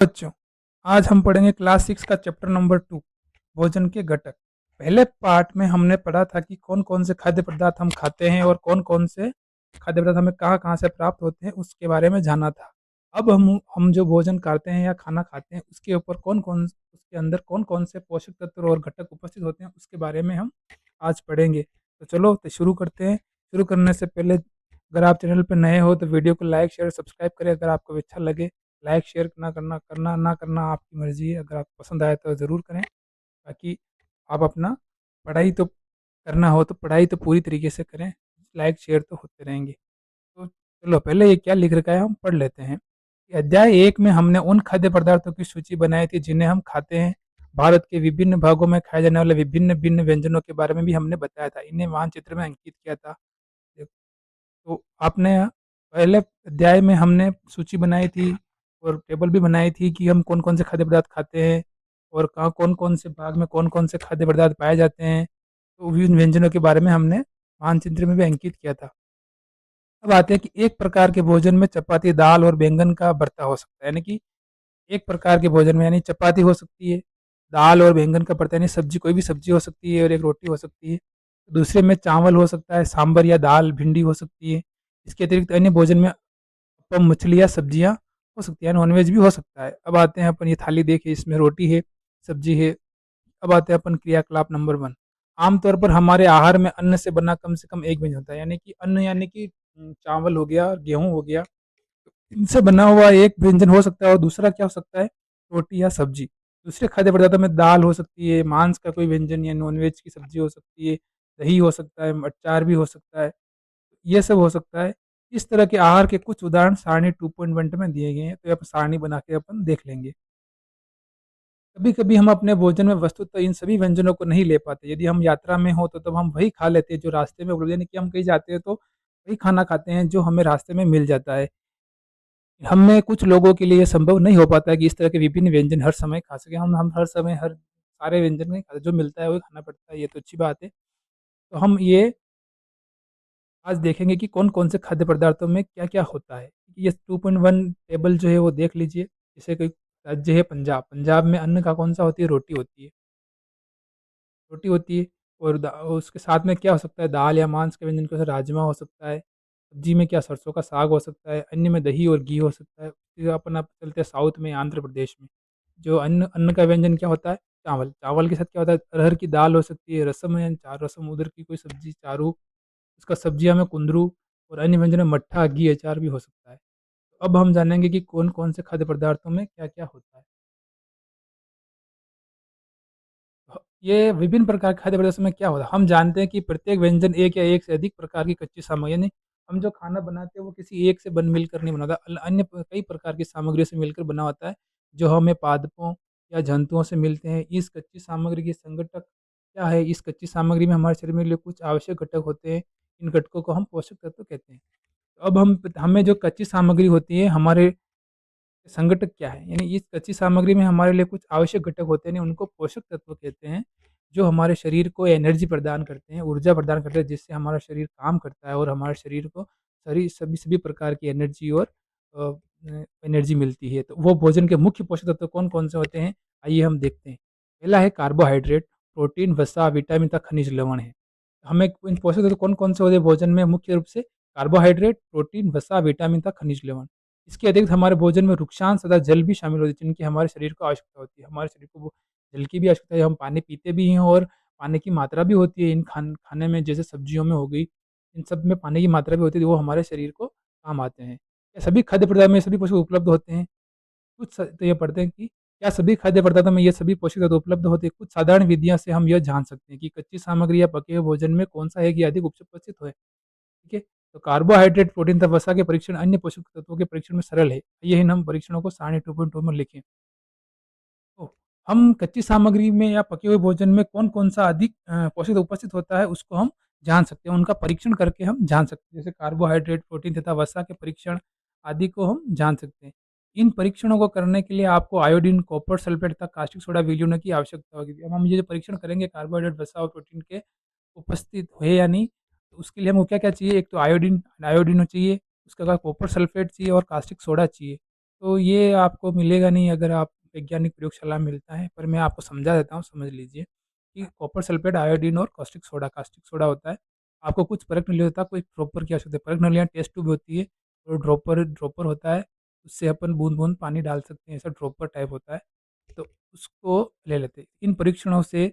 बच्चों, आज हम पढ़ेंगे क्लास 6 का चैप्टर नंबर 2 भोजन के घटक। पहले पार्ट में हमने पढ़ा था कि कौन-कौन से खाद्य पदार्थ हम खाते हैं और कौन-कौन से खाद्य पदार्थ हमें कहाँ-कहाँ से प्राप्त होते हैं, उसके बारे में जाना था। अब हम जो भोजन करते हैं या खाना खाते हैं, उसके ऊपर कौन-कौन उसके अंदर कौन-कौन से पोषक तत्व और घटक उपस्थित होते हैं, उसके बारे में हम आज पढ़ेंगे। तो चलो तो शुरू करते हैं। शुरू करने से पहले अगर आप चैनल पे नए हो तो वीडियो को लाइक, शेयर, सब्सक्राइब करें अगर आपको अच्छा लगे। लाइक शेयर ना करना आपकी मर्ज़ी है। अगर आपको पसंद आए तो ज़रूर करें, ताकि आप अपना पढ़ाई तो करना हो तो पढ़ाई तो पूरी तरीके से करें। लाइक शेयर तो होते रहेंगे। तो चलो पहले ये क्या लिख रखा है हम पढ़ लेते हैं। कि अध्याय 1 में हमने उन खाद्य पदार्थों की सूची बनाई थी जिन्हें हम खाते हैं। भारत के विभिन्न भागों में खाए जाने वाले विभिन्न-भिन्न व्यंजनों के बारे में भी हमने बताया था। इन्हें मानचित्र में अंकित किया था। तो आपने पहले अध्याय में हमने सूची बनाई थी और टेबल भी बनाई थी कि हम कौन-कौन से खाद्य पदार्थ खाते हैं और कहाँ कौन-कौन से भाग में कौन-कौन से खाद्य पदार्थ पाए जाते हैं। तो विभिन्न व्यंजनों के बारे में हमने मानचित्र में भी अंकित किया था। अब आते हैं कि एक प्रकार के भोजन में चपाती, दाल और बैंगन का भरता हो सकता है। यानी कि एक प्रकार के भोजन में यानी चपाती हो सकती है, दाल और बैंगन का भरता यानी सब्ज़ी कोई भी सब्ज़ी हो सकती है और एक रोटी हो सकती है। दूसरे में चावल हो सकता है, सांभर या दाल, भिंडी हो सकती है। इसके अतिरिक्त अन्य भोजन में अप्पम, मछली या सब्जियाँ हो सकती है, नॉन-वेज भी हो सकता है। अब आते हैं अपन ये थाली देखिए इसमें रोटी है, सब्जी है। अब आते हैं अपन क्रियाकलाप नंबर 1। आमतौर पर हमारे आहार में अन्न से बना कम से कम एक व्यंजन होता है। यानी कि अन्न यानी कि चावल हो गया, गेहूँ हो गया, इनसे बना हुआ एक व्यंजन हो सकता है और दूसरा क्या हो सकता है, रोटी या सब्जी। दूसरे खाद्य पदार्थों में दाल हो सकती है, मांस का कोई व्यंजन या नॉन-वेज की सब्जी हो सकती है, दही हो सकता है, अचार भी हो सकता है, ये सब हो सकता है। इस तरह के आहार के कुछ उदाहरण सारणी 2.1 में दिए गए हैं, तो ये आप सारणी बना के अपन देख लेंगे। कभी-कभी हम अपने भोजन में वस्तुतः इन सभी व्यंजनों को नहीं ले पाते। यदि हम यात्रा में हो तो तब हम वही खा लेते हैं जो रास्ते में उपलब्ध है, यानी कि हम कहीं जाते हैं तो वही खाना खाते हैं जो हमें रास्ते में मिल जाता है। हम में कुछ लोगों के लिए ये संभव नहीं हो पाता है कि इस तरह के विभिन्न व्यंजन हर समय खा सकें। हम हर समय हर सारे व्यंजन नहीं खाते, जो मिलता है वही खाना पड़ता है, ये तो अच्छी बात है। तो हम ये आज देखेंगे कि कौन-कौन से खाद्य पदार्थों में क्या-क्या होता है। ये 2.1 टेबल जो है वो देख लीजिए। जैसे कोई राज्य है पंजाब, पंजाब में अन्न का कौन-सा होती है, रोटी होती है। रोटी होती है और उसके साथ में क्या हो सकता है, दाल या मांस के व्यंजन जैसे राजमा हो सकता है। सब्जी में क्या सरसों का साग हो सकता है, अन्य में दही और घी हो सकता है। फिर अपन आप चलते हैं साउथ में, आंध्र प्रदेश में, जो अन्न अन्न का व्यंजन क्या होता है, चावल। चावल के साथ क्या होता है, अरहर की दाल हो सकती है, रसम है, चार रसम उधर की कोई सब्जी, चारू, उसका सब्जियाँ में कुंदरू और अन्य व्यंजन में मट्ठा, घी, अचार भी हो सकता है। तो अब हम जानेंगे कि कौन-कौन से खाद्य पदार्थों में क्या-क्या होता है। ये विभिन्न प्रकार के खाद्य पदार्थों में क्या होता है? हम जानते हैं कि प्रत्येक व्यंजन एक या एक से अधिक प्रकार की कच्ची सामग्री यानी हम जो खाना बनाते हैं वो किसी एक से बन मिलकर नहीं बना होता। अन्य कई प्रकार की सामग्रियों से मिलकर बना होता है, जो हमें पादपों या जंतुओं से मिलते हैं। इस कच्ची सामग्री के संघटक क्या है? इस कच्ची सामग्री में हमारे शरीर में लिए कुछ आवश्यक घटक होते हैं। इन घटकों को हम पोषक तत्व कहते हैं। तो अब हमें जो कच्ची सामग्री होती है हमारे संघटक क्या है? यानी इस कच्ची सामग्री में हमारे लिए कुछ आवश्यक घटक होते हैं, उनको पोषक तत्व कहते हैं, जो हमारे शरीर को एनर्जी प्रदान करते हैं, ऊर्जा प्रदान करते हैं, जिससे हमारा शरीर काम करता है और हमारे शरीर को सभी सभी सभी प्रकार की एनर्जी और एनर्जी मिलती है। तो वो भोजन के मुख्य पोषक तत्व कौन-कौन से होते हैं? आइए हम देखते हैं। पहला है कार्बोहाइड्रेट, प्रोटीन, वसा, विटामिन तथा खनिज लवण है। हमें इन पोषक तत्व कौन-कौन से होते हैं भोजन में? मुख्य रूप से कार्बोहाइड्रेट, प्रोटीन, वसा, विटामिन तथा खनिज लवण। इसके अतिरिक्त हमारे भोजन में वृक्षांश तथा जल भी शामिल होते हैं, जिनकी हमारे शरीर को आवश्यकता होती है। हमारे शरीर को वो जल की भी आवश्यकता है, हम पानी पीते भी हैं और पानी की मात्रा भी होती है इन खाने में, जैसे सब्जियों में हो गई, इन सब में पानी की मात्रा भी होती है, वो हमारे शरीर को काम आते हैं। क्या सभी खाद्य पदार्थ में सभी पोषक उपलब्ध होते हैं? कुछ तो ये पढ़ते हैं कि क्या सभी खाद्य पदार्थों में ये सभी पोषक तत्व उपलब्ध होते हैं? कुछ साधारण विधियाँ से हम यह जान सकते हैं कि कच्ची सामग्री या पके हुए भोजन में कौन-सा एक या अधिक उपस्थित है। ठीक है? तो कार्बोहाइड्रेट, प्रोटीन तथा वसा के परीक्षण अन्य पोषक तत्वों के परीक्षण में सरल है। ये इन हम परीक्षणों को सारणी 2.2 में लिखें। तो हम कच्ची सामग्री में या पके हुए भोजन में कौन-कौन सा अधिक पोषक उपस्थित होता है, उसको हम जान सकते हैं। उनका परीक्षण करके हम जान सकते हैं। जैसे कार्बोहाइड्रेट, प्रोटीन तथा वसा के परीक्षण आदि को हम जान सकते हैं। इन परीक्षणों को करने के लिए आपको आयोडीन, कॉपर सल्फेट तथा कास्टिक सोडा विलयन की आवश्यकता होगी। अब हम ये जो परीक्षण करेंगे कार्बोहाइड्रेट, वसा और प्रोटीन के उपस्थित है या नहीं, तो उसके लिए हमको क्या-क्या चाहिए? एक तो आयोडीन आयोडीन चाहिए, उसके बाद कॉपर सल्फेट चाहिए और कास्टिक सोडा चाहिए। तो ये आपको मिलेगा नहीं अगर आप वैज्ञानिक प्रयोगशाला में मिलता है, पर मैं आपको समझा देता हूँ, समझ लीजिए कि कॉपर सल्फेट, आयोडीन और कास्टिक सोडा होता है। आपको कुछ परख नली होता है, कोई ड्रॉपर की आवश्यकता है। परख नलियाँ टेस्ट ट्यूब होती है और ड्रॉपर ड्रॉपर होता है, उससे अपन बूँद-बूँद पानी डाल सकते हैं, ऐसा ड्रॉपर टाइप होता है, तो उसको ले लेते हैं। इन परीक्षणों से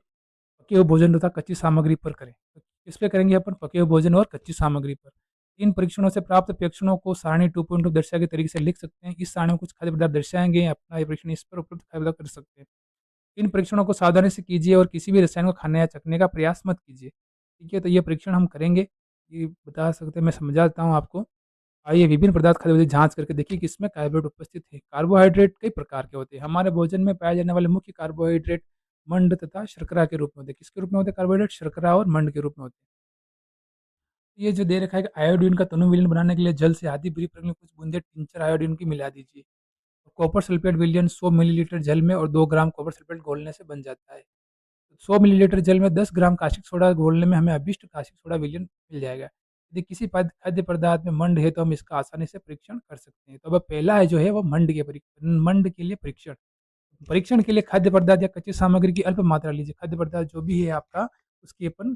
पके हुए भोजन तथा कच्ची सामग्री पर करें। तो किस पे करेंगे अपन? पके हुए भोजन और कच्ची सामग्री पर। इन परीक्षणों से प्राप्त प्रेक्षणों को सारणी 2.2 दर्शा के तरीके से लिख सकते हैं। इस सारणी में कुछ खाद्य पदार्थ दर्शाएँगे, अपना ये परीक्षण इस पर उपलब्ध खाद्य पदार्थ कर सकते हैं। इन परीक्षणों को सावधानी से कीजिए और किसी भी रसायन को खाने या चखने का प्रयास मत कीजिए। ठीक है? तो ये परीक्षण हम करेंगे, ये बता सकते हैं, मैं समझा देता हूँ आपको। आइए विभिन्न पदार्थ खाद्य पदार्थ जाँच करके देखिए कि इसमें कार्बोहाइड्रेट उपस्थित है। कार्बोहाइड्रेट कई प्रकार के होते हैं। हमारे भोजन में पाए जाने वाले मुख्य कार्बोहाइड्रेट मंड तथा शर्करा के रूप में होते हैं। किसके रूप में होते हैं कार्बोहाइड्रेट? शर्करा और मंड के रूप में होते हैं। ये जो दे रखा है कि आयोडीन का तनु विलयन बनाने के लिए जल से आधी बुरी प्रयोग में कुछ बूंदे टिंचर आयोडीन की मिला दीजिए। कॉपर सल्फेट विलयन 100 मिलीलीटर जल में और 2 ग्राम कॉपर सल्फेट घोलने से बन जाता है। 100 मिलीलीटर जल में 10 ग्राम कास्टिक सोडा घोलने में हमें अभिष्ट कास्टिक सोडा विलयन मिल जाएगा। यदि किसी खाद्य पदार्थ में मंड है तो हम इसका आसानी से परीक्षण कर सकते हैं। तो अब पहला है जो है वो मंड के लिए परीक्षण। परीक्षण के लिए खाद्य पदार्थ या कच्ची सामग्री की अल्प मात्रा लीजिए। खाद्य पदार्थ जो भी है आपका, उसकी अपन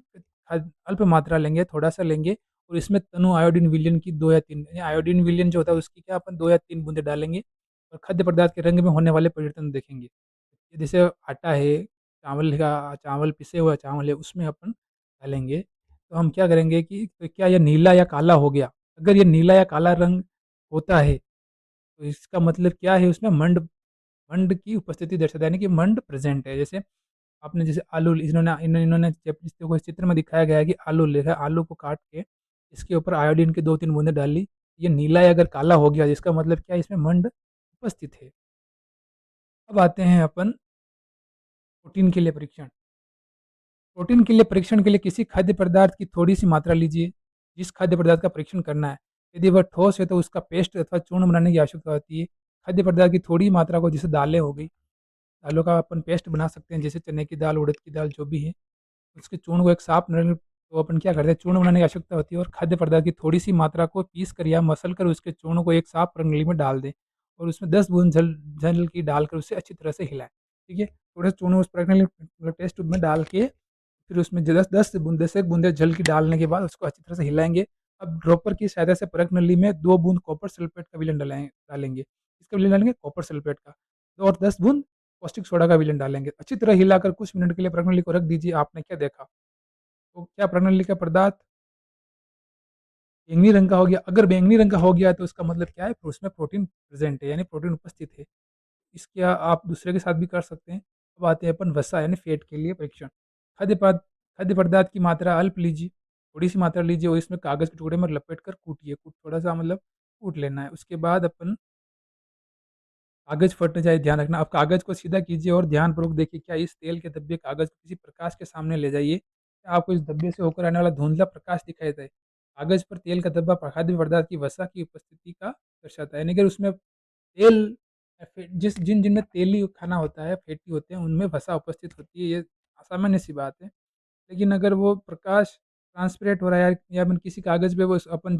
अल्प मात्रा लेंगे, थोड़ा-सा लेंगे और इसमें तनु आयोडीन विलयन की 2 या 3, आयोडीन विलयन जो होता है उसकी क्या अपन 2 या 3 बूंदें डालेंगे और खाद्य पदार्थ के रंग में होने वाले परिवर्तन देखेंगे। जैसे आटा है, चावल पिसे हुआ चावल है, उसमें अपन डालेंगे, तो हम क्या करेंगे कि तो क्या ये नीला या काला हो गया? अगर ये नीला या काला रंग होता है, तो इसका मतलब क्या है? उसमें मंड मंड की उपस्थिति दर्शाता है, यानी कि मंड प्रेज़ेंट है। जैसे आपने जैसे आलू इन्होंने जब इसको चित्र में दिखाया गया है कि आलू लिखा है, आलू को काट के इसके ऊपर आयोडीन की 2-3 बूंदें डाल ली, ये नीला या अगर काला हो गया, इसका मतलब क्या है? इसमें मंड उपस्थित है। अब आते हैं अपन प्रोटीन के लिए परीक्षण। प्रोटीन के लिए परीक्षण के लिए किसी खाद्य पदार्थ की थोड़ी-सी मात्रा लीजिए, जिस खाद्य पदार्थ का परीक्षण करना है। यदि वह ठोस है तो उसका पेस्ट अथवा चूर्ण बनाने की आवश्यकता होती है। खाद्य पदार्थ की थोड़ी मात्रा को, जैसे दालें हो गई, दालों का अपन पेस्ट बना सकते हैं, जैसे चने की दाल, उड़द की दाल जो भी है। उसके चूर्ण को एक साफ नरम, तो अपन क्या करते हैं, चूर्ण बनाने की आवश्यकता होती है और खाद्य पदार्थ की थोड़ी-सी मात्रा को पीस कर या मसल कर उसके चूर्ण को एक साफ प्रणाली में डाल दें और उसमें 10 बूंद जल जल की डालकर उसे अच्छी तरह से हिलाएँ। ठीक है? थोड़े से चूर्ण उस प्रणाली मतलब टेस्ट ट्यूब में डाल के फिर उसमें 10 एक बूंदे जल की डालने के बाद उसको अच्छी तरह से हिलाएँगे। अब ड्रॉपर की सहायता से परख नली में 2 बूंद कॉपर सल्फेट का विलयन डालेंगे। किसका विलयन डालेंगे? कॉपर सल्फेट का। और 10 बूंद कास्टिक सोडा का विलयन डालेंगे। अच्छी तरह हिलाकर कुछ मिनट के लिए परख नली को रख दीजिए। आपने क्या देखा? तो क्या परख नली का पदार्थ बैंगनी रंग का हो गया? अगर बैंगनी रंग का हो गया तो इसका मतलब क्या है? उसमें प्रोटीन प्रेज़ेंट है, यानी प्रोटीन उपस्थित है। इसके आप दूसरे के साथ भी कर सकते हैं। अब आते हैं अपन वसा यानी फैट के लिए परीक्षण। खाद्य पदार्थ खाद्य पदार्थ की मात्रा अल्प लीजिए, थोड़ी-सी मात्रा लीजिए और इसमें कागज़ के टुकड़े में लपेट कर कूटिए। थोड़ा-सा मतलब कूट लेना है। उसके बाद अपन कागज़ फट न जाए ध्यान रखना। आप कागज़ को सीधा कीजिए और ध्यानपूर्वक देखिए, क्या इस तेल के धब्बे कागज़ को किसी प्रकाश के सामने ले जाइए। क्या आपको इस धब्बे से होकर आने वाला धुंधला प्रकाश दिखाई दे? कागज़ पर तेल का धब्बा खाद्य पदार्थ की वसा की उपस्थिति का दर्शाता है। यानी कि उसमें तेल या फिर जिनमें तेली खाना होता है, फैटी होते हैं, उनमें वसा उपस्थित होती है, ये सामान्य-सी बात है। लेकिन अगर वो प्रकाश ट्रांसपेरेंट हो रहा है या फिर किसी कागज़ पे वो अपन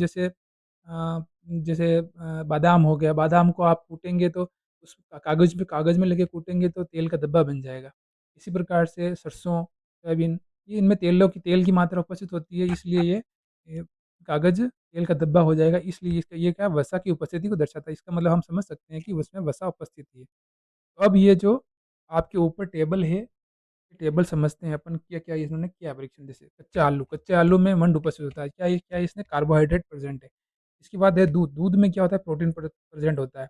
बादाम हो गया, बादाम को आप कूटेंगे तो उस कागज़ में लेके कूटेंगे तो तेल का धब्बा बन जाएगा। इसी प्रकार से सरसों, सोयाबीन, ये इनमें तेल की मात्रा उपस्थित होती है, इसलिए ये कागज़ तेल का धब्बा हो जाएगा, इसलिए इसका ये क्या वसा की उपस्थिति को दर्शाता है। इसका मतलब हम समझ सकते हैं कि उसमें वसा उपस्थित है। तो अब ये जो आपके ऊपर टेबल है, टेबल समझते हैं अपन, क्या-क्या इन्होंने किया परीक्षण। जैसे कच्चे आलू में मंड उपस्थित होता है। क्या इसमें कार्बोहाइड्रेट प्रेज़ेंट है। इसके बाद है दूध, दूध में क्या होता है, प्रोटीन प्रेज़ेंट होता है।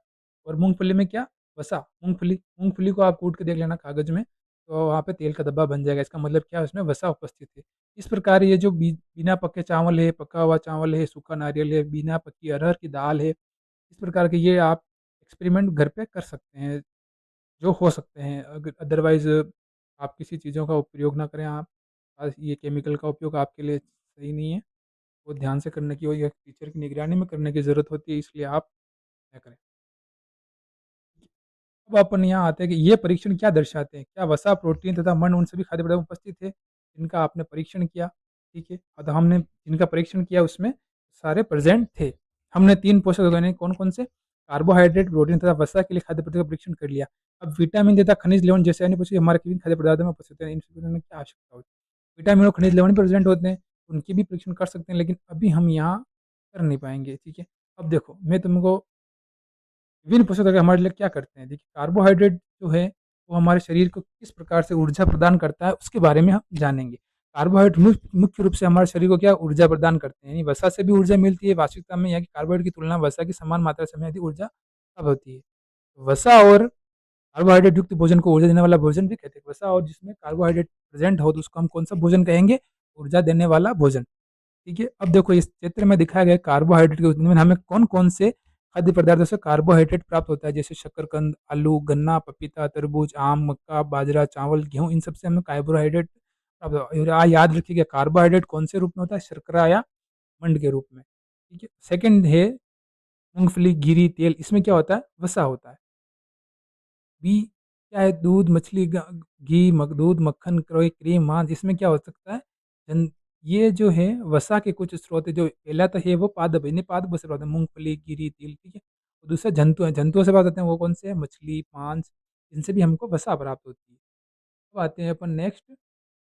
और मूँगफली में क्या? वसा। मूँगफली को आप कूट के देख लेना कागज़ में, तो वहाँ पे तेल का धब्बा बन जाएगा। इसका मतलब क्या है, उसमें वसा उपस्थित है। इस प्रकार ये जो बिना पके चावल है, पका हुआ चावल है, सूखा नारियल है, बिना पकी अरहर की दाल है, इस प्रकार के ये आप एक्सपेरिमेंट घर पे कर सकते हैं, जो हो सकते हैं। अगर अदरवाइज़ आप किसी चीज़ों का प्रयोग ना करें आप। ये केमिकल का उपयोग आपके लिए सही नहीं है। वो ध्यान से करने की और या टीचर की निगरानी में करने की ज़रूरत होती है, इसलिए आप क्या करें। अब अपन यहाँ आते हैं कि ये परीक्षण क्या दर्शाते हैं? क्या वसा, प्रोटीन तथा मंड उन सभी खाद्य पदार्थ उपस्थित थे, जिनका आपने परीक्षण किया, ठीक है? तो हमने जिनका परीक्षण किया उसमें सारे प्रेज़ेंट थे। हमने 3 पोषक तत्व यानी कौन-कौन से? कार्बोहाइड्रेट, प्रोटीन तथा वसा के लिए खाद्य पदार्थों का परीक्षण कर लिया। अब विटामिन तथा खनिज लवण जैसे अन्य पोषक हमारे विभिन्न खाद्य पदार्थों में उपस्थित हैं, इन सभी में क्या आवश्यकता होती है? विटामिन और खनिज लवण प्रेजेंट होते हैं, उनकी भी परीक्षण कर सकते हैं, लेकिन अभी हम यहाँ कर नहीं पाएंगे, ठीक है। अब देखो मैं तुमको विभिन्न पोषक तत्व हमारे लिए क्या करते हैं। देखिए कार्बोहाइड्रेट जो है वो हमारे शरीर को किस प्रकार से ऊर्जा प्रदान करता है उसके बारे में हम जानेंगे। कार्बोहाइड्रेट मुख्य रूप से हमारे शरीर को क्या ऊर्जा प्रदान करते हैं, यानी वसा से भी ऊर्जा मिलती है। वास्तविकता में यहाँ की कार्बोहाइड्रेट की तुलना वसा की समान मात्रा से हमें अधिक ऊर्जा प्राप्त होती है। वसा और कार्बोहाइड्रेट युक्त भोजन को ऊर्जा देने वाला भोजन भी कहते हैं। वसा और जिसमें कार्बोहाइड्रेट प्रेजेंट हो तो उसको हम कौन सा भोजन कहेंगे? ऊर्जा देने वाला भोजन। ठीक है। अब देखो इस चित्र में दिखाया गया कार्बोहाइड्रेट के उत्पादन में हमें कौन कौन से खाद्य पदार्थों से कार्बोहाइड्रेट प्राप्त होता है, जैसे शकरकंद, आलू, गन्ना, पपीता, तरबूज, आम, मक्का, बाजरा, चावल, गेहूं, इन सबसे हमें कार्बोहाइड्रेट प्राप्त होता है। और याद रखिएगा कार्बोहाइड्रेट कौन से रूप में होता है? शर्करा या मंड के रूप में। ठीक है। सेकंड है मूंगफली, गिरी, तेल, इसमें क्या होता है? वसा होता है। बी क्या है? दूध, मछली, घी, दूध, मक्खन, क्रीम, मांस, इसमें क्या हो सकता है? जन ये जो है वसा के कुछ स्रोत है। जो पहला तो है वो पादप, यानी पादप से प्राप्त है, मूंगफली, गिरी, तिल, ठीक है। और दूसरा जंतु है, जंतुओं से प्राप्त होते हैं, वो कौन से हैं? मछली, मांस, इनसे भी हमको वसा प्राप्त होती है। अब आते हैं अपन नेक्स्ट,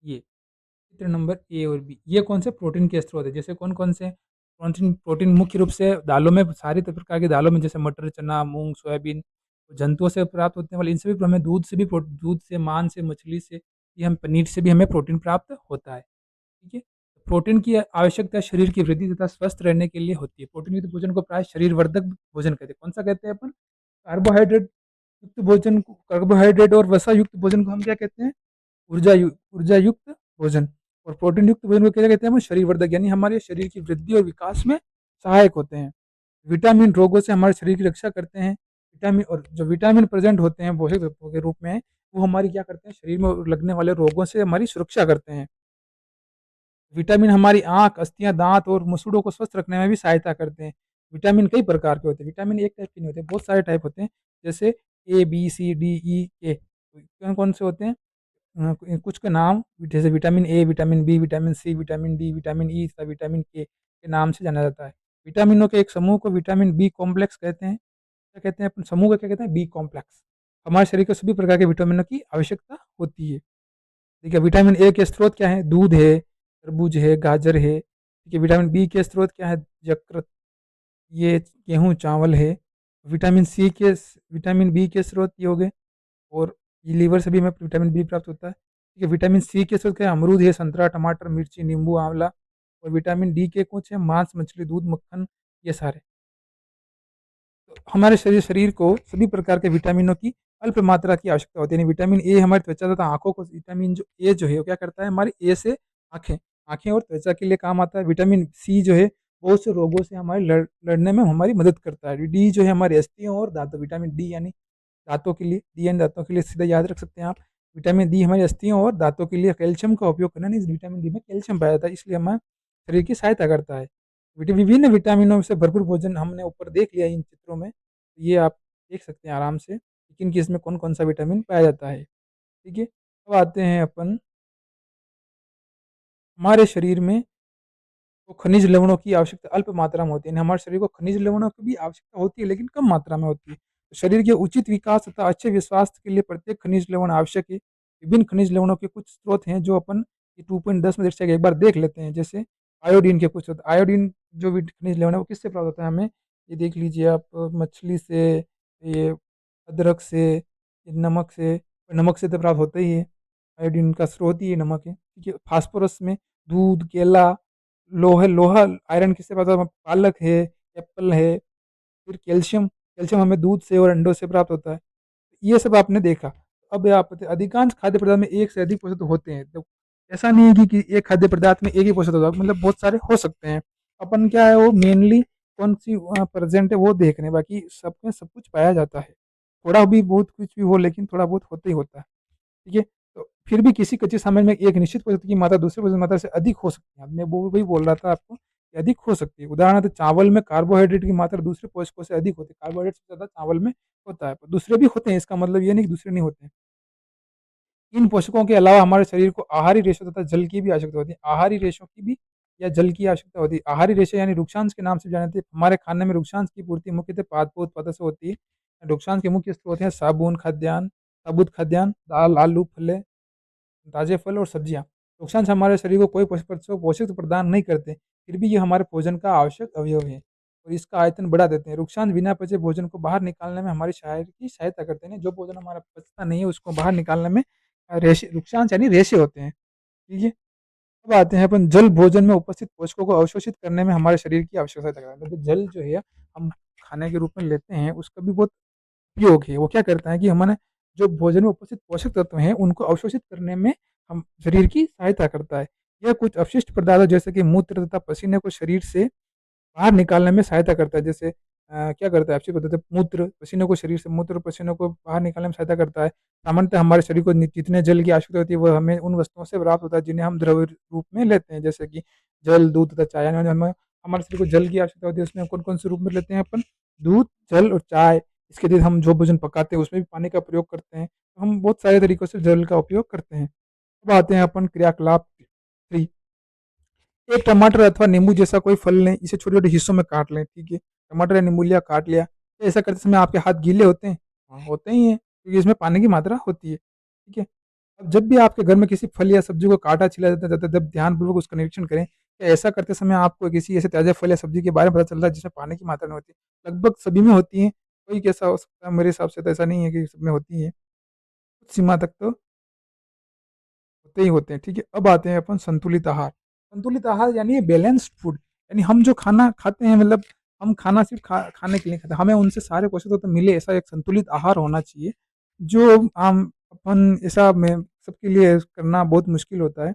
ये चित्र नंबर ए और बी, ये कौन से प्रोटीन के स्रोत है? जैसे कौन कौन से प्रोटीन? प्रोटीन मुख्य रूप से दालों में, सारी प्रकार की दालों में, जैसे मटर, चना, मूंग, सोयाबीन। जंतुओं से प्राप्त होने वाले इनसे भी हमें दूध से भी दूध से, मांस से, मछली से, ये हम पनीर से भी हमें प्रोटीन प्राप्त होता है। ठीक है। प्रोटीन की आवश्यकता शरीर की वृद्धि तथा स्वस्थ रहने के लिए होती है। प्रोटीन युक्त भोजन को प्राय शरीर वर्धक भोजन कहते हैं। कौन सा कहते हैं अपन? कार्बोहाइड्रेट युक्त भोजन को, कार्बोहाइड्रेट और वसा युक्त भोजन को हम क्या कहते हैं? ऊर्जा युक्त भोजन। और प्रोटीन युक्त भोजन को क्या कहते हैं? हम शरीर वर्धक, यानी हमारे शरीर की वृद्धि और विकास में सहायक होते हैं। विटामिन रोगों से हमारे शरीर की रक्षा करते हैं। विटामिन, और जो विटामिन प्रेजेंट होते हैं पोषक तत्वों के रूप में, वो हमारी क्या करते हैं? शरीर में लगने वाले रोगों से हमारी सुरक्षा करते हैं। विटामिन हमारी आंख, अस्थियां, दांत और मसूड़ों को स्वस्थ रखने में भी सहायता करते हैं। विटामिन कई प्रकार के होते हैं, विटामिन एक टाइप के नहीं होते, बहुत सारे टाइप होते हैं। जैसे ए, बी, सी, डी, ई, के, कौन कौन से होते हैं? कुछ के नाम, जैसे vitamin A, vitamin B, vitamin C, vitamin D, vitamin E तथा विटामिन के नाम से जाना जाता है। विटामिनों के एक समूह को विटामिन बी कॉम्प्लेक्स कहते हैं। क्या कहते हैं अपन? समूह को क्या कहते हैं? B complex. हमारे शरीर को सभी प्रकार के विटामिनों की आवश्यकता होती है। ठीक है। विटामिन ए के स्रोत क्या है? दूध है, तरबूज है, गाजर है। ठीक है। विटामिन बी के स्रोत क्या है? यकृत, ये गेहूँ, चावल है। विटामिन सी के, विटामिन बी के स्रोत ये हो गए, और ये लीवर से भी हमें विटामिन बी प्राप्त होता है। ठीक है। विटामिन सी के स्रोत क्या है? अमरूद है, संतरा, टमाटर, मिर्ची, नींबू, आंवला। और विटामिन डी के कुछ है? मांस, मछली, दूध, मक्खन, ये सारे। तो हमारे शरीर को सभी प्रकार के विटामिनों की अल्प मात्रा की आवश्यकता होती है। यानी विटामिन ए हमारी त्वचा तथा आंखों को, विटामिन जो ए जो है वो क्या करता है? हमारी ए से आंखें, आंखें और त्वचा के लिए काम आता है। विटामिन सी जो है बहुत से रोगों से हमारे लड़ने में हमारी मदद करता है। डी जो है हमारी अस्थियों और दांतों, विटामिन डी यानी दांतों के लिए, डी यानी दांतों के लिए, सीधा याद रख सकते हैं आप। विटामिन डी हमारी अस्थियों और दांतों के लिए। कैल्शियम का उपयोग करना, नहीं, विटामिन डी में कैल्शियम पाया जाता है, इसलिए हमारे शरीर की सहायता करता है। विभिन्न विटामिनों से भरपूर भोजन हमने ऊपर देख लिया इन चित्रों में, ये आप देख सकते हैं आराम से, लेकिन कि इसमें कौन कौन सा विटामिन पाया जाता है। ठीक है। अब आते हैं अपन हमारे शरीर में, तो खनिज लवणों की आवश्यकता अल्प मात्रा में होती है। हमारे शरीर को खनिज लवणों की भी आवश्यकता होती है, लेकिन कम मात्रा में होती है। तो शरीर के उचित विकास तथा अच्छे स्वास्थ्य के लिए प्रत्येक खनिज लवण आवश्यक है। विभिन्न खनिज लवणों के कुछ स्रोत हैं जो अपन 2.10 में दर्शाए गए एक बार देख लेते हैं। जैसे आयोडीन के कुछ स्रोत। आयोडीन जो खनिज लवण है वो किससे प्राप्त होता है हमें? ये देख लीजिए आप, मछली से, ये अदरक से, ये नमक से तो प्राप्त होता ही है। आयोडीन का स्रोत ही ये नमक है। ठीक है। फास्फोरस में दूध, केला, लोहा, आयरन किससे प्राप्त होता है? पालक है, एप्पल है। फिर कैल्शियम, कैल्शियम हमें दूध से और अंडों से प्राप्त होता है। ये सब आपने देखा। अब आप अधिकांश खाद्य पदार्थ में एक से अधिक पोषक तत्व होते हैं। तो ऐसा नहीं है कि एक खाद्य पदार्थ में एक ही पोषक तत्व, मतलब बहुत सारे हो सकते हैं। अपन क्या है, वो मेनली कौन सी प्रेजेंट है वो देख रहे हैं, बाकी सब में सब कुछ पाया जाता है। थोड़ा भी बहुत कुछ भी हो, लेकिन थोड़ा बहुत होता ही होता है। ठीक है। तो फिर भी किसी कच्चे सामान में एक निश्चित पोषक तत्व की मात्रा दूसरे पोषक मात्रा से अधिक हो सकती है। मैं वो वही बोल रहा था आपको कि अधिक हो सकती है। उदाहरणार्थ चावल में कार्बोहाइड्रेट की मात्रा दूसरे पोषकों से अधिक होती है। कार्बोहाइड्रेट से ज़्यादा चावल में होता है, पर दूसरे भी होते हैं, इसका मतलब ये नहीं कि दूसरे नहीं होते हैं। इन पोषकों के अलावा हमारे शरीर को आहारी रेशों तथा जल की भी आवश्यकता होती है। आहारी रेशों की भी या जल की आवश्यकता होती है। आहारी रेशे यानी रुक्षांश के नाम से जाने जाते हैं। हमारे खाने में रुक्षांश की पूर्ति मुख्यतः पादपों उत्पादों से होती है। रुक्षांश के मुख्य स्रोत हैं साबुन, खाद्यान्न, साबुत खाद्यान्न, दाल, आलू, फलें, ताजे फल और सब्जियाँ। रुक्षांश हमारे शरीर को कोई पोषक प्रदान नहीं करते, फिर भी ये हमारे भोजन का आवश्यक अवयव है और इसका आयतन बढ़ा देते हैं। रुक्षांश बिना पचे भोजन को बाहर निकालने में हमारी सहायता करते हैं। जो भोजन हमारा पचता नहीं है उसको बाहर निकालने में रेशे रुक्षांश यानी रेशे होते हैं। ठीक है? अब आते हैं अपन जल भोजन में उपस्थित पोषकों को अवशोषित करने में हमारे शरीर की आवश्यकता करता है। मतलब जल जो है हम खाने के रूप में लेते हैं उसका भी बहुत उपयोग है। वो क्या करता है कि हमारे जो भोजन में उपस्थित पोषक तत्व हैं उनको अवशोषित करने में हम शरीर की सहायता करता है। यह कुछ अपशिष्ट पदार्थों जैसे कि मूत्र तथा पसीने को शरीर से बाहर निकालने में सहायता करता है। जैसे क्या करता है आपसे बताते हैं मूत्र पसीने को शरीर से मूत्र पसीने को बाहर निकालने में सहायता करता है। सामान्यतः हमारे शरीर को जितने जल की आवश्यकता होती है वह हमें उन वस्तुओं से प्राप्त होता है जिन्हें हम द्रव रूप में लेते हैं। जैसे कि जल, दूध तथा चाय यानी हमें हमारे शरीर को जल की आवश्यकता होती है उसमें कौन-कौन से रूप में लेते हैं अपन दूध, जल और चाय। इसके लिए हम जो भोजन पकाते हैं उसमें भी पानी का प्रयोग करते हैं। तो हम बहुत सारे तरीकों से जल का उपयोग करते हैं। अब आते हैं अपन क्रियाकलाप 3। एक टमाटर अथवा नींबू जैसा कोई फल लें, इसे छोटे-छोटे हिस्सों में काट लें, ठीक है? टमाटर या नींबू लिया, काट लिया। तो ऐसा करते समय आपके हाथ गीले होते हैं? हाँ, होते ही हैं, क्योंकि इसमें पानी की मात्रा होती है, ठीक है? अब जब भी आपके घर में किसी फल या सब्ज़ी को काटा छिला जाता है, तब ध्यानपूर्वक उसका निरीक्षण करें। क्या ऐसा करते समय आपको किसी ऐसे ताज़ा फल या सब्ज़ी के बारे में पता चलता है जिसमें पानी की मात्रा नहीं होती? लगभग सभी में होती है, कोई कैसा हो सकता है, मेरे हिसाब से तो ऐसा नहीं है कि सब में होती है। कुछ सीमा तक तो होते ही होते हैं, ठीक है। अब आते हैं अपन संतुलित आहार। संतुलित आहार यानी बैलेंस्ड फूड, यानी हम जो खाना खाते हैं मतलब हम खाना सिर्फ़ खाने के लिए खाते हैं, हमें उनसे सारे पोषक तत्व मिले ऐसा एक संतुलित आहार होना चाहिए, जो हम अपन ऐसा में सबके लिए करना बहुत मुश्किल होता है।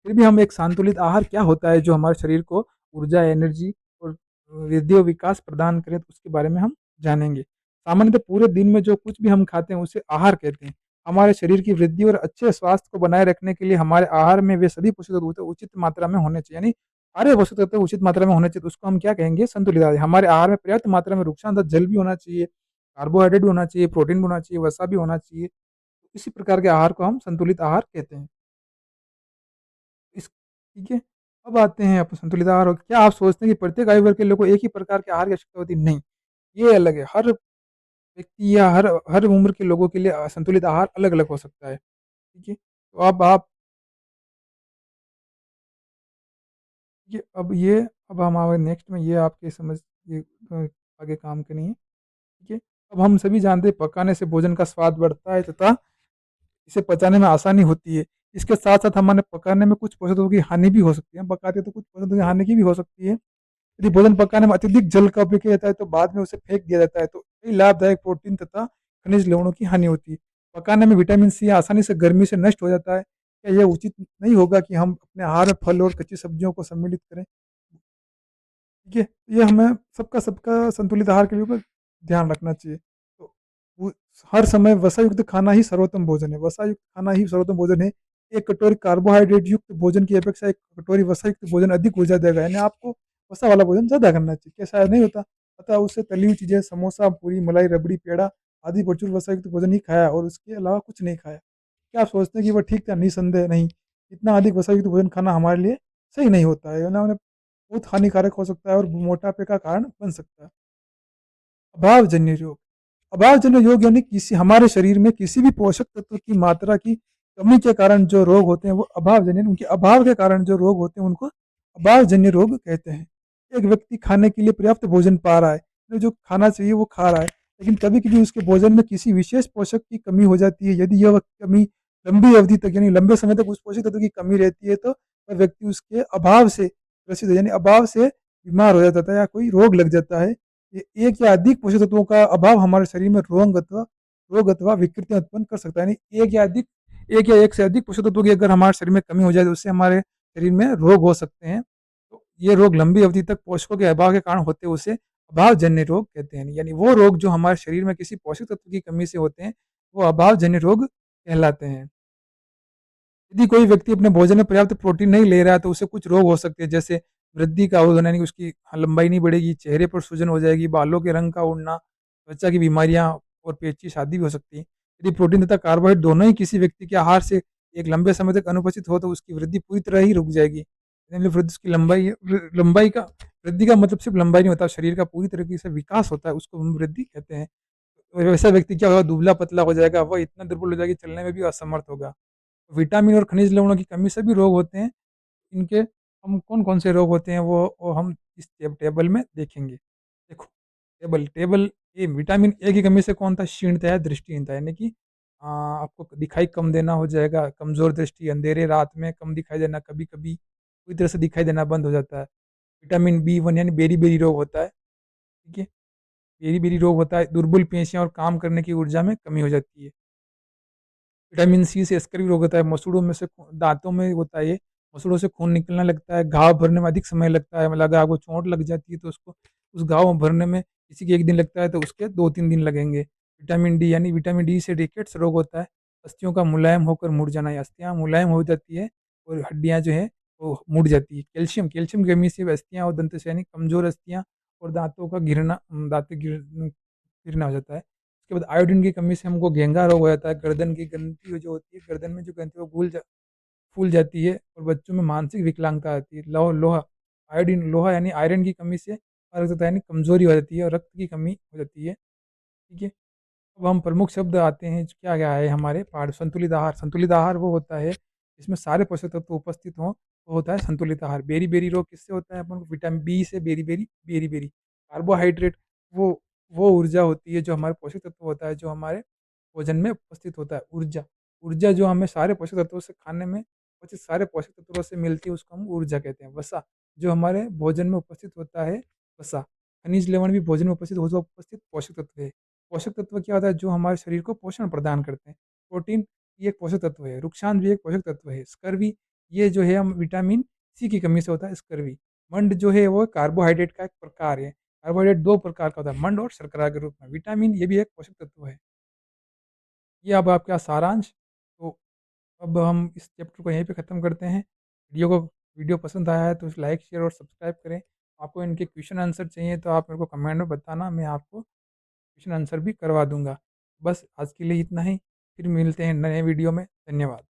फिर भी हम एक संतुलित आहार क्या होता है जो हमारे शरीर को ऊर्जा, एनर्जी और वृद्धि और विकास प्रदान करे तो उसके बारे में हम जानेंगे। सामान्यतः पूरे दिन में जो कुछ भी हम खाते हैं उसे आहार कहते हैं। हमारे शरीर की वृद्धि और अच्छे स्वास्थ्य को बनाए रखने के लिए हमारे आहार में वे सभी पोषक तत्व उचित मात्रा में होने चाहिए। यानी सारे पोषक तत्व उचित मात्रा में होने चाहिए तो उसको हम क्या कहेंगे संतुलित आहार। हमारे आहार में पर्याप्त मात्रा में रुक्षांतक जल भी होना चाहिए, कार्बोहाइड्रेट भी होना चाहिए, प्रोटीन भी होना चाहिए, वसा भी होना चाहिए। इसी प्रकार के आहार को हम संतुलित आहार कहते हैं। इस ठीक है। अब आते हैं आप संतुलित आहार और क्या आप सोचते हैं कि प्रत्येक आयु वर्ग के लोगों को एक ही प्रकार के आहार की आवश्यकता होती है? नहीं, ये अलग है। हर व्यक्ति या हर हर उम्र के लोगों के लिए संतुलित आहार अलग-अलग हो सकता है। ठीक है? तो अब आप ये अब हम आगे नेक्स्ट में ये आपके समझ ये आगे काम करनी है। ठीक है? अब हम सभी जानते हैं पकाने से भोजन का स्वाद बढ़ता है तथा इसे पचाने में आसानी होती है। इसके साथ-साथ हमारे पकाने में कुछ पोषक तत्वों की हानि भी हो सकती है। हम पकाते हैं तो कुछ पोषक तत्वों की हानि की भी हो सकती है। यदि भोजन पकाने में अत्यधिक जल का उपयोग किया जाता है तो बाद में उसे फेंक दिया जाता है तो कई लाभदायक प्रोटीन तथा खनिज लवणों की हानि होती है। पकाने में विटामिन सी आसानी से गर्मी से नष्ट हो जाता है। क्या यह उचित नहीं होगा कि हम अपने आहार में फल और कच्ची सब्जियों को सम्मिलित करें? ठीक है? ये हमें सबका संतुलित आहार के लिए ऊपर ध्यान रखना चाहिए। तो वो हर समय वसा युक्त खाना ही सर्वोत्तम भोजन है। वसा युक्त खाना ही सर्वोत्तम भोजन है। एक कटोरी कार्बोहाइड्रेट युक्त भोजन की अपेक्षा एक कटोरी वसा युक्त भोजन अधिक ऊर्जा देगा। यानी आपको वसा वाला भोजन ज़्यादा करना चाहिए। क्या ऐसा नहीं होता? अतः उससे तली हुई चीज़ें, समोसा, पूरी, मलाई, रबड़ी, पेड़ा आदि प्रचुर वसा युक्त भोजन ही खाया और उसके अलावा कुछ नहीं खाया। क्या आप सोचते हैं कि वो ठीक था? निःसंदेह नहीं। इतना अधिक वसा युक्त भोजन खाना हमारे लिए सही नहीं होता है। है ना? बहुत हानिकारक हो सकता है और मोटापे का कारण बन सकता है। अभावजन्य रोग अभावजन्य रोग यानी किसी हमारे शरीर में किसी भी पोषक तत्व की मात्रा की कमी के कारण जो रोग होते हैं वो अभावजन्य उनके अभाव के कारण जो रोग होते हैं उनको अभावजन्य रोग कहते हैं। एक व्यक्ति खाने के लिए पर्याप्त भोजन पा रहा है, तो जो खाना चाहिए वो खा रहा है, लेकिन कभी-कभी उसके भोजन में किसी विशेष पोषक की कमी हो जाती है। यदि यह कमी लंबी अवधि तक यानी लंबे समय तक उस पोषक तत्व की कमी रहती है तो वह व्यक्ति उसके अभाव से ग्रसित यानी अभाव से बीमार हो जाता है या कोई रोग लग जाता है। ये एक या अधिक पोषक तत्वों का अभाव हमारे शरीर में रोग अथवा विकृतियाँ उत्पन्न कर सकता है। यानी एक या एक से अधिक पोषक तत्वों की अगर हमारे शरीर में कमी हो जाए तो उससे हमारे शरीर में रोग हो सकते हैं। तो ये रोग लंबी अवधि तक पोषकों के अभाव के कारण होते हैं उसे अभावजन्य रोग कहते हैं। यानी वो रोग जो हमारे शरीर में किसी पोषक तत्व की कमी से होते हैं, वो अभावजन्य रोग कहलाते हैं। यदि कोई व्यक्ति अपने भोजन में पर्याप्त प्रोटीन नहीं ले रहा है तो उसे कुछ रोग हो सकते हैं जैसे वृद्धि का अवरोधन यानी कि उसकी लंबाई नहीं बढ़ेगी, चेहरे पर सूजन हो जाएगी, बालों के रंग का उड़ना, त्वचा की बीमारियां और पेचिश आदि भी हो सकती है। यदि प्रोटीन तथा कार्बोहाइड्रेट दोनों ही किसी व्यक्ति के आहार से एक लंबे समय तक अनुपस्थित हो तो उसकी वृद्धि पूरी तरह ही रुक जाएगी। यानी वृद्धि उसकी लंबाई है, लंबाई का, वृद्धि का मतलब सिर्फ लंबाई नहीं होता, शरीर का पूरी तरीके से विकास होता है, उसको हम वृद्धि कहते हैं। और वैसा व्यक्ति क्या होगा, दुबला पतला हो जाएगा, वह इतना दुर्बल हो जाएगा कि चलने में भी असमर्थ होगा। विटामिन और खनिज लवणों की कमी से भी रोग होते हैं। इनके हम कौन-कौन से रोग होते हैं वो हम इस टेबल में देखेंगे। देखो, table table A, vitamin A की कमी से कौन होता है? क्षीणता या दृष्टिहीनता, यानी कि आपको दिखाई कम देना हो जाएगा, कमज़ोर दृष्टि, अंधेरे रात में कम दिखाई देना, कभी-कभी पूरी तरह से दिखाई देना बंद हो जाता है। विटामिन बी1 यानी बेरी-बेरी रोग होता है, ठीक है? बेरी-बेरी रोग होता है, दुर्बल पेशियाँ और काम करने की ऊर्जा में कमी हो जाती है। विटामिन सी से स्कर्वी रोग होता है, मसूड़ों में से दाँतों में होता है ये, मसूड़ों से खून निकलने लगता है, घाव भरने में अधिक समय लगता है, मतलब अगर आपको चोट लग जाती है तो उसको उस घाव भरने में किसी के 1 दिन लगता है तो उसके 2-3 दिन लगेंगे। विटामिन डी, यानी विटामिन डी से रिकेट्स रोग होता है, अस्थियों का मुलायम होकर मुड़ जाना, या अस्थियाँ मुलायम हो जाती है और हड्डियाँ जो है वो मुड़ जाती है। कैल्शियम कैल्शियम की कमी से अस्थियाँ और दंत से, यानी कमज़ोर अस्थियाँ और दाँतों का गिरना, गिरना हो जाता है। उसके बाद आयोडीन की कमी से हमको घेंघा रोग हो जाता है, गर्दन की ग्रंथि जो होती है, गर्दन में जो ग्रंथि है वो फूल जाती है और बच्चों में मानसिक विकलांगता आती है। लोहा, आयोडीन, लोहा यानी आयरन की कमी से अर्थात यानी कमज़ोरी हो जाती है और रक्त की कमी हो जाती है, ठीक है? अब हम प्रमुख शब्द आते हैं, क्या-क्या है हमारे पाठ, संतुलित आहार। संतुलित आहार वो होता है जिसमें सारे पोषक तत्व उपस्थित हों, वो होता है संतुलित आहार। बेरी-बेरी रोग किससे होता है? अपन को विटामिन बी से, बेरी-बेरी, बेरी-बेरी। कार्बोहाइड्रेट वो वो ऊर्जा होती है जो हमारे पोषक तत्व होता है, जो हमारे भोजन में उपस्थित होता है। ऊर्जा, ऊर्जा जो हमें सारे पोषक तत्वों से खाने में उपस्थित सारे पोषक तत्वों से मिलती है, उसको हम ऊर्जा कहते हैं। वसा, जो हमारे भोजन में उपस्थित होता है, वसा। खनिज लवण भी भोजन में उपस्थित पोषक तत्व है। पोषक तत्व क्या होता है? जो हमारे शरीर को पोषण प्रदान करते हैं। प्रोटीन ये एक पोषक तत्व है, रुक्षांत भी एक पोषक तत्व है, स्कर्वी ये जो है हम विटामिन सी की कमी से होता है स्कर्वी। मंड जो है वो कार्बोहाइड्रेट का एक प्रकार है। कार्बोहाइड्रेट 2 प्रकार का होता है, मंड और शर्करा के रूप में। विटामिन ये भी एक पोषक तत्व है। ये अब आपका सारांश। तो अब हम इस चैप्टर को यहीं पे ख़त्म करते हैं। वीडियो पसंद आया है तो लाइक, शेयर और सब्सक्राइब करें। आपको इनके क्वेश्चन आंसर चाहिए तो आप मेरे को कमेंट में बताना, मैं आपको क्वेश्चन आंसर भी करवा दूँगा। बस आज के लिए इतना ही, फिर मिलते हैं नए वीडियो में। धन्यवाद।